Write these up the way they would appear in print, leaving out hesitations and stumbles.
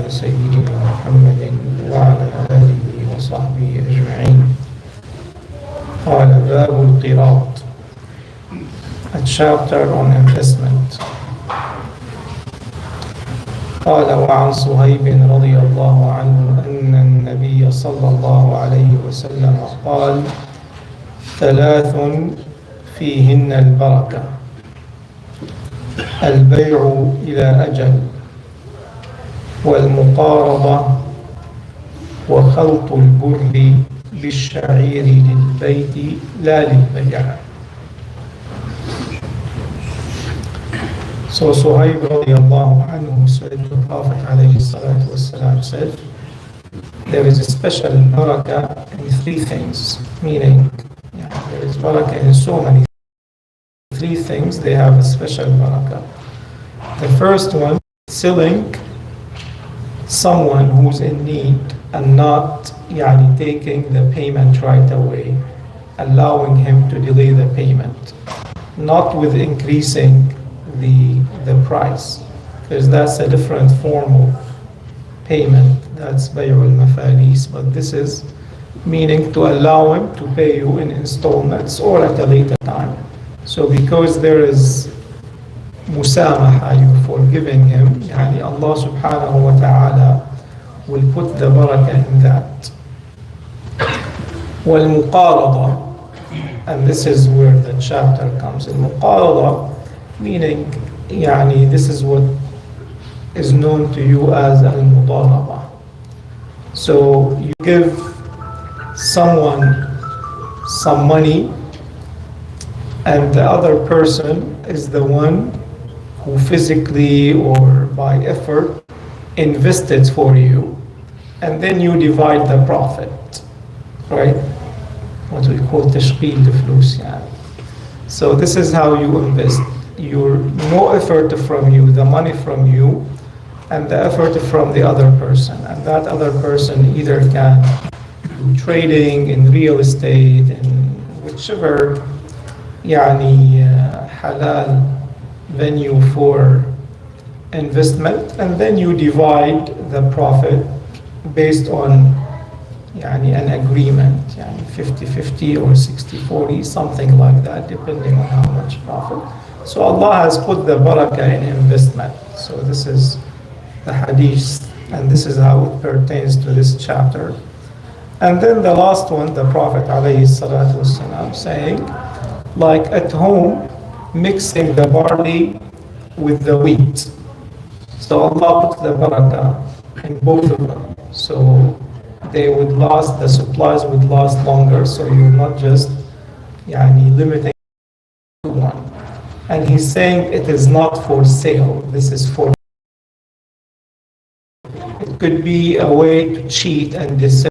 سيدنا محمد وعلى آله وصحبه أجمعين. قال باب القراض, a chapter on investment. قال وعن صهيب رضي الله عنه أن النبي صلى الله عليه وسلم قال: ثلاث فيهن البركة: البيع إلى أجل، والمقارضة، وخلط البر بالشعير للبيت لا للبيع. So Suhaib radiallahu anhu said, the Prophet alayhi salatu wasalam said, there is a special barakah in three things, meaning there is barakah in so many three things, they have a special barakah. The first one, selling someone who's in need and not taking the payment right away, allowing him to delay the payment, not with increasing the price, because that's a different form of payment, that's bay'ul mafalis, but this is meaning to allow him to pay you in installments or at a later time. So because there is musamaha, you're forgiving him, Allah subhanahu wa ta'ala will put the barakah in that. وَالْمُقَارَضَةِ, and this is where the chapter comes in. Muqarada, meaning this is what is known to you as al-mudaraba. So you give someone some money and the other person is the one who physically or by effort invested for you, and then you divide the profit, right? What we call tashqeel al-flus. So this is how you invest. No effort from you, the money from you, and the effort from the other person. And that other person either can do trading in real estate, in whichever halal venue for investment, and then you divide the profit based on an agreement, 50-50 or 60-40, something like that, depending on how much profit. So Allah has put the barakah in investment. So this is the hadith, and this is how it pertains to this chapter. And then the last one, the Prophet alayhi salatu wasalam saying, like at home, mixing the barley with the wheat. So Allah put the barakah in both of them. So they would last, the supplies would last longer, so you're not just limiting to one. And he's saying it is not for sale, this is for. It could be a way to cheat and deceive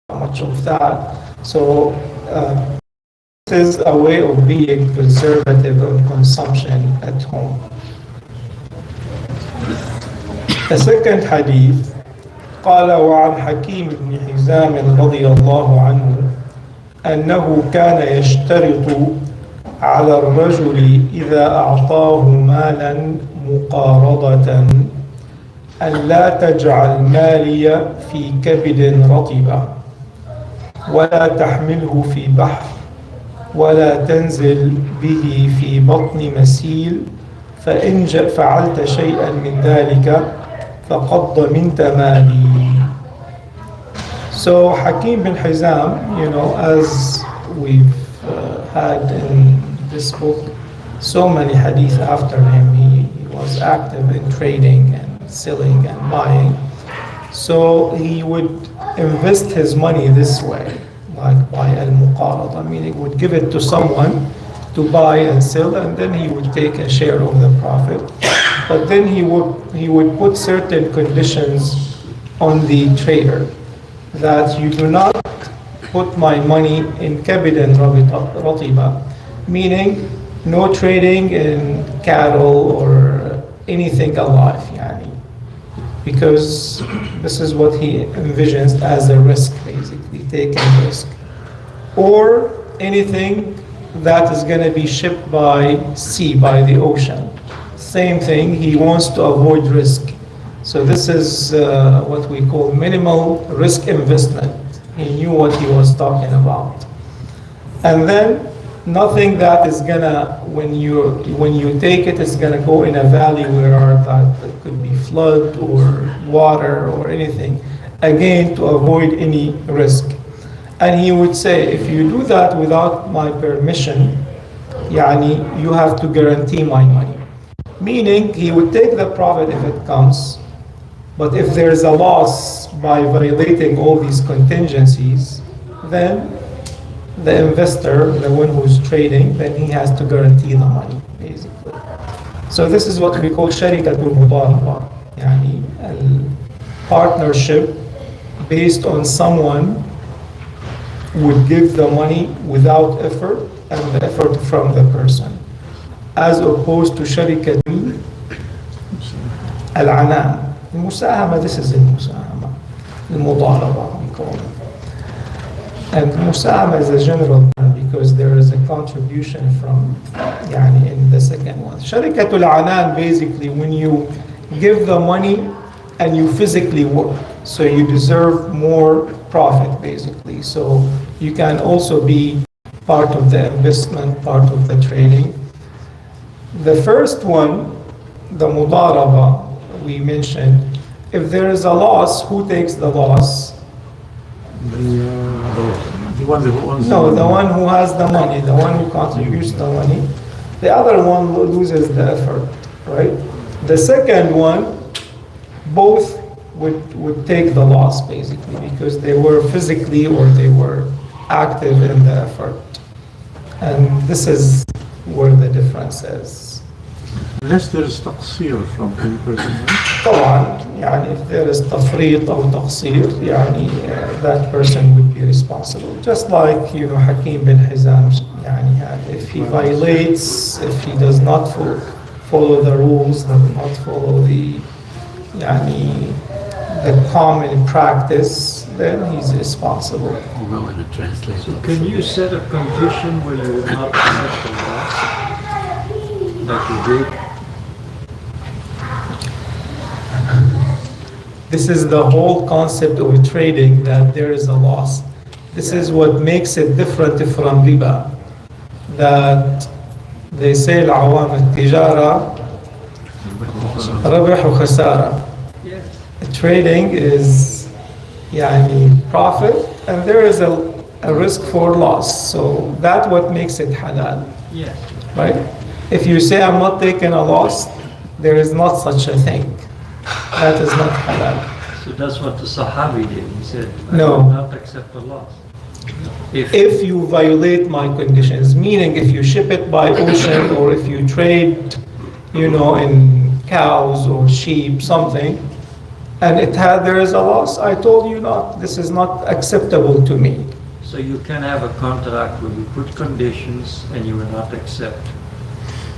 much of that. So this is a way of being conservative on consumption at home. The second hadith, قال وعن حكيم بن حزام رضي الله عنه أنه كان يشترط على الرجل إذا أعطاه مالا مقارضة أن لا تجعل مالي في كبد رطبة ولا تحمله في بحر ولا تنزل به في بطن مسيل فإن فعلت شيئا من ذلك فقد ضمنت مالي. So Hakim bin Hizam, as we've had in this book, so many hadith after him. He was active in trading and selling and buying. So he would invest his money this way, like by al-muqarada, meaning he would give it to someone to buy and sell, and then he would take a share of the profit. But then he would put certain conditions on the trader, that you do not put my money in kabid and ratiba, meaning no trading in cattle or anything alive, because this is what he envisions as a risk, basically taking risk, or anything that is going to be shipped by sea, by the ocean. Same thing, he wants to avoid risk. So this is what we call minimal risk investment. He knew what he was talking about. And then nothing that is gonna, when you take it, it's gonna go in a valley where that could be flood or water or anything, again, to avoid any risk. And he would say, if you do that without my permission, يعني, you have to guarantee my money. Meaning, he would take the profit if it comes, but if there's a loss by violating all these contingencies, then the investor, the one who's trading, then he has to guarantee the money, basically. So this is what we call شركة المضاربة, يعني partnership based on someone would give the money without effort and the effort from the person, as opposed to شركة العنان. المساهمة, this is المساهمة, المضاربة we call it. And مساهمة is a general term because there is a contribution from يعني in the second one. شركة العنان, basically when you give the money and you physically work, so you deserve more profit basically. So you can also be part of the investment, part of the trading. The first one, the mudaraba, we mentioned, if there is a loss, who takes the loss? The one who owns No, the one who has the money, the one who contributes the money. The other one loses the effort, right? The second one, both would take the loss basically because they were physically or they were active in the effort. And this is where the difference is. Unless there is تقصير from any person, right? طبعا يعني if there is تفريط أو تقصير يعني that person would be responsible. Just like Hakim bin Hizam يعني if he violates, if he does not follow the rules, does not follow the يعني the common practice, then he's responsible. Well, in a translation. Can you set a condition where you will not accept the loss that you did? This is the whole concept of trading, that there is a loss. This is what makes it different from riba. That they say العوام التجارة ربح وخسارة. Trading is يعني profit and there is a risk for loss. So that's what makes it halal. Yes. Right? If you say I'm not taking a loss, there is not such a thing. That is not halal. So that's what the Sahabi did. He said, I No. will not accept the loss. If you violate my conditions, meaning if you ship it by ocean or if you trade, in cows or sheep, something, and there is a loss, I told you not. This is not acceptable to me. So you can have a contract where you put conditions and you will not accept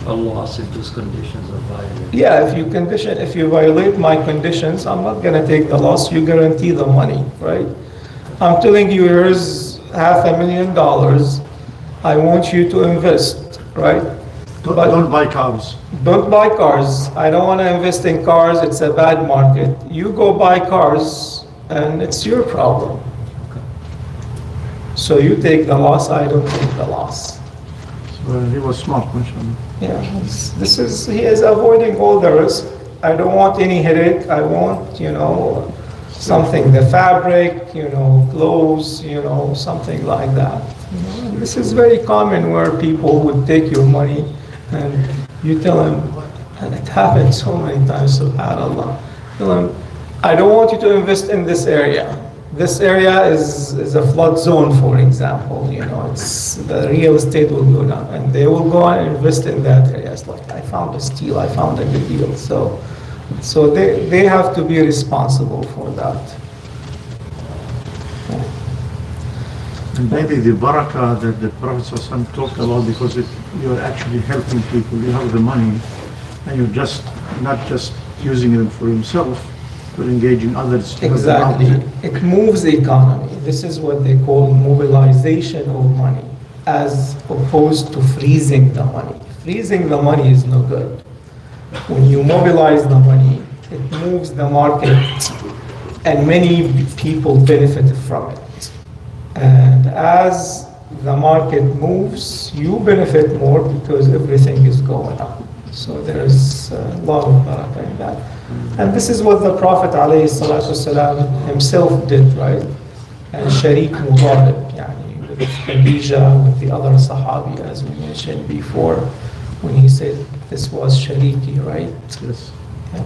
a loss if those conditions are violated. Yeah, if you violate my conditions, I'm not gonna take the loss. You guarantee the money, right? I'm telling you, here's $500,000. I want you to invest, right? Don't buy cars. Don't buy cars. I don't want to invest in cars. It's a bad market. You go buy cars, and it's your problem. So you take the loss. I don't take the loss. So he was smart, mashallah. Yeah, he is avoiding all the risk. I don't want any headache. I want, something, the fabric, clothes, something like that. This is very common where people would take your money and you tell them, and it happens so many times, subhanAllah. Tell them, I don't want you to invest in this area. This area is a flood zone, for example. It's the real estate will go down, and they will go and invest in that area. It's like, I found a steal, I found a good deal. So they have to be responsible for that. And maybe the barakah that the Prophet ﷺ talked about, because you're actually helping people, you have the money, and you're not just using them for yourself, but engaging others. To Exactly. It moves the economy. This is what they call mobilization of money, as opposed to freezing the money. Freezing the money is no good. When you mobilize the money, it moves the market and many people benefit from it. And as the market moves, you benefit more because everything is going up. So there's a lot of barakah in that. And this is what the Prophet ﷺ himself did, right? And Sharik Mubarak, yani, with Khadija, with the other Sahabi, as we mentioned before, when he said this was Shariki, right? Yes. Yeah.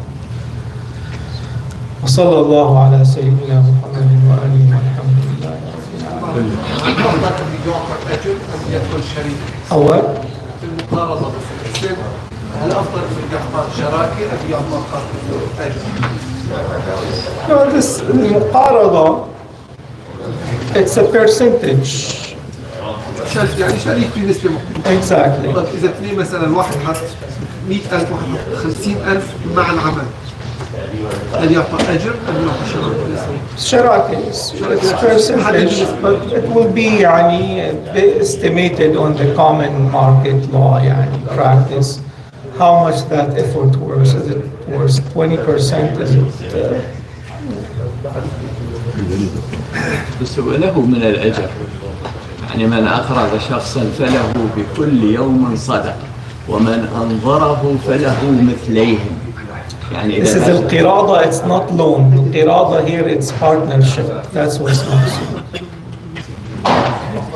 وصلى الله على سيدنا محمد وآله والحمد لله رب العالمين. الأفضل أن يعطى أجر أم يكون شريك؟ أول في المقارنة في الإسلام الأفضل أن يعطى شراكة أم يعطى أجر؟ No, this المقارضة, it's a percentage. يعني شريك في نسبة مختلفة. Exactly. طب إذا اثنين مثلا واحد حط 100,000 واحد حط 50,000 مع العمل هل يعطى أجر أم يعطى شراكة؟ شراكة, it's percentage, but it will be يعني estimated on the common market law يعني practice. How much that effort was? Is it worth 20%? Is it? بس وله من الأجر يعني من أقرض شخصا فله بكل يوم صدق ومن أنظره فله مثليهم يعني This is Al-Qirad, it's not loan. Al-Qirad here, it's partnership. That's what's mentioned.